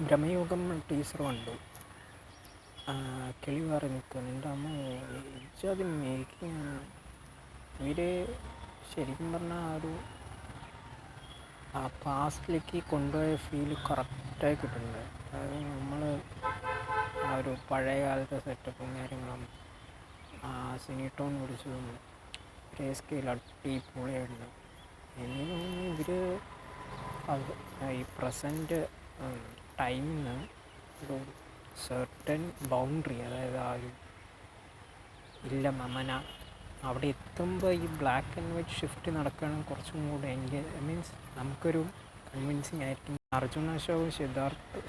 Bramayugam teacher കണ്ടു. കിളി മാറി നിൽക്കുന്നു. എൻ്റെ അമ്മ ഇച്ചത് മേക്കിങ് ഇവർ ശരിക്കും പറഞ്ഞാൽ ആ പാസ്റ്റിലേക്ക് കൊണ്ടുപോയ ഫീല് കറക്റ്റായി കിട്ടുന്നുണ്ട്. അതായത് നമ്മൾ ആ ഒരു പഴയ കാലത്തെ സെറ്റപ്പും കാര്യങ്ങളും സിനിട്ടോൺ പിടിച്ചതും ഗ്രേ സ്കെയിൽ അടിപൊളിയായിട്ടുണ്ട്. എനിക്ക് തോന്നുന്നു ഇവർ ഈ പ്രസൻറ്റ് ടൈമിന് ഒരു സെർട്ടൻ ബൗണ്ടറി, അതായത് ആ ഒരു ഇല്ല മമന അവിടെ എത്തുമ്പോൾ ഈ ബ്ലാക്ക് ആൻഡ് വൈറ്റ് ഷിഫ്റ്റ് നടക്കുകയാണെങ്കിൽ കുറച്ചും കൂടെ മീൻസ് നമുക്കൊരു കൺവിൻസിങ് ആയിരിക്കും. അർജുന ഷോവും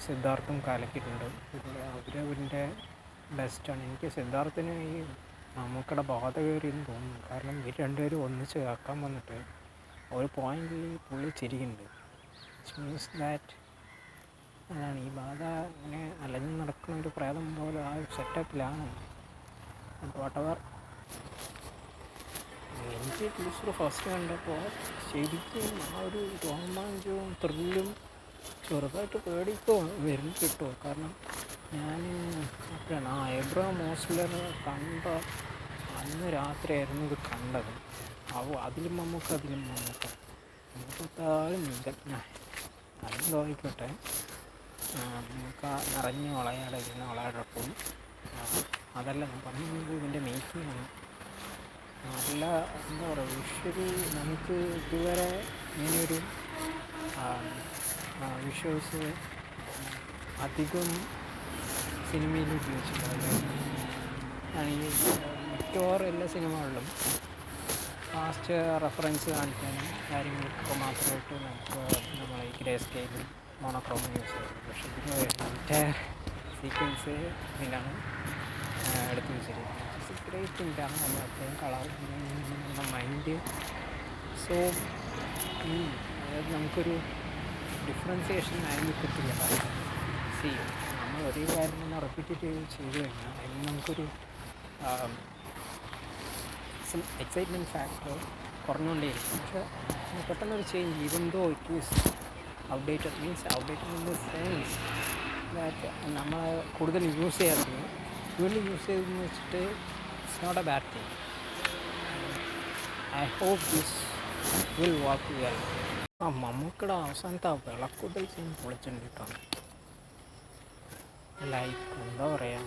സിദ്ധാർത്ഥും കലക്കിയിട്ടുണ്ട്. അവരവരുടെ ബെസ്റ്റാണ്. എനിക്ക് സിദ്ധാർത്ഥിന് ഈ മമ്മൂക്കയുടെ ബാധ കയറിയെന്ന് തോന്നുന്നു. കാരണം ഇവർ രണ്ടുപേരും ഒന്നിച്ച് ആക്കാൻ വന്നിട്ട് ഒരു പോയിന്റിൽ പുള്ളി ചിരിക്കുന്നുണ്ട്. മീൻസ് ദാറ്റ് അതാണ് ഈ ബാധ ഇങ്ങനെ അലഞ്ഞ് നടക്കുന്ന ഒരു പ്രേതം പോലെ ആ ഒരു സെറ്റപ്പിലാണ്. വാട്ടവർ എനിക്ക് ടീച്ചർ ഫസ്റ്റ് കണ്ടപ്പോൾ ശരിക്കും ആ ഒരു രോമാഞ്ചവും ത്രില്ലും ചെറുതായിട്ട് പേടിക്കോ വരും കിട്ടുമോ. കാരണം ഞാൻ അപ്പോഴാണ് എബ്രഹാം ഓസ്ലർ കണ്ട അന്ന് രാത്രിയായിരുന്നു ഇത് കണ്ടത്. അതിലും മമ്മൂക്ക നമുക്കെത്താളും മികഞ്ഞ അതെന്തോ ആയിക്കോട്ടെ. നമുക്ക് നിറഞ്ഞ് വളയാടിരുന്ന വളയോടൊപ്പം അതല്ല ഞാൻ പറഞ്ഞത് ഇതിൻ്റെ മേക്കിങ്ങാണ്. നല്ല എന്താ പറയുക, വിഷ്വലി നമുക്ക് ഇതുവരെ ഇങ്ങനെയൊരു വിഷ്വൽസ് അധികം സിനിമയിൽ ഉപയോഗിച്ചിട്ടുണ്ട്. ഈ മിക്കവാറും എല്ലാ സിനിമകളിലും ഫാസ്റ്റ് റെഫറൻസ് കാണിക്കാനും കാര്യങ്ങൾക്കൊക്കെ മാത്രമായിട്ട് നമുക്ക് നമ്മൾ ഈ ഗ്രേ സ്കെയിലും മോണോക്രോം യൂസ് ചെയ്യുന്നത്. പക്ഷേ ഇതിന് എൻറ്റയർ സീക്വൻസ് ഇതിലാണ് എടുത്ത് വെച്ചിരിക്കുന്നത്. ഗ്രേറ്റ് തിങ്കാണ് നമ്മൾ അത്രയും കളർ നമ്മുടെ മൈൻഡ്. സോ അതായത് നമുക്കൊരു ഡിഫറൻസിയേഷൻ മൈൻഡിൽ കിട്ടില്ല. നമ്മൾ ഒരേ കാര്യം തന്നെ റിപ്പീറ്റേറ്റീവ് ചെയ്ത് കഴിഞ്ഞാൽ അതിന് നമുക്കൊരു എക്സൈറ്റ്മെൻറ്റ് ഫാക്ടർ കുറഞ്ഞുകൊണ്ടേയിരിക്കും. പക്ഷേ പെട്ടെന്നൊരു change even it is outdated means outdated in the sense that നമ്മൾ കൂടുതൽ യൂസ് ചെയ്യാറില്ല. കൂടുതൽ യൂസ് ചെയ്തെന്ന് വെച്ചിട്ട് it's not a bad thing. I hope this will work well. മമ്മൂക്കയുടെ അവസാനത്തെ ആ വിളക്കുതൽ സീൻ പൊളിച്ചിട്ടുണ്ട് കേട്ടോ. ലൈക്ക് എന്താ പറയുക,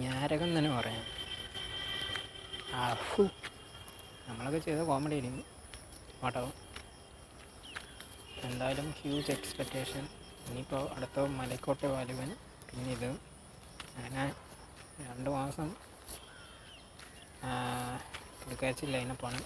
ഞാരകം തന്നെ പറയാം. നമ്മളൊക്കെ ചെയ്ത കോമഡി ആയിരിക്കും കേട്ടോ. എന്തായാലും ഹ്യൂജ് എക്സ്പെക്റ്റേഷൻ. ഇനിയിപ്പോൾ അടുത്ത മലക്കോട്ടെ വാലിബൻ, പിന്നെ ഇത് അങ്ങനെ 2 മാസം കിടക്കാച്ചി ലൈനപ്പാണ്.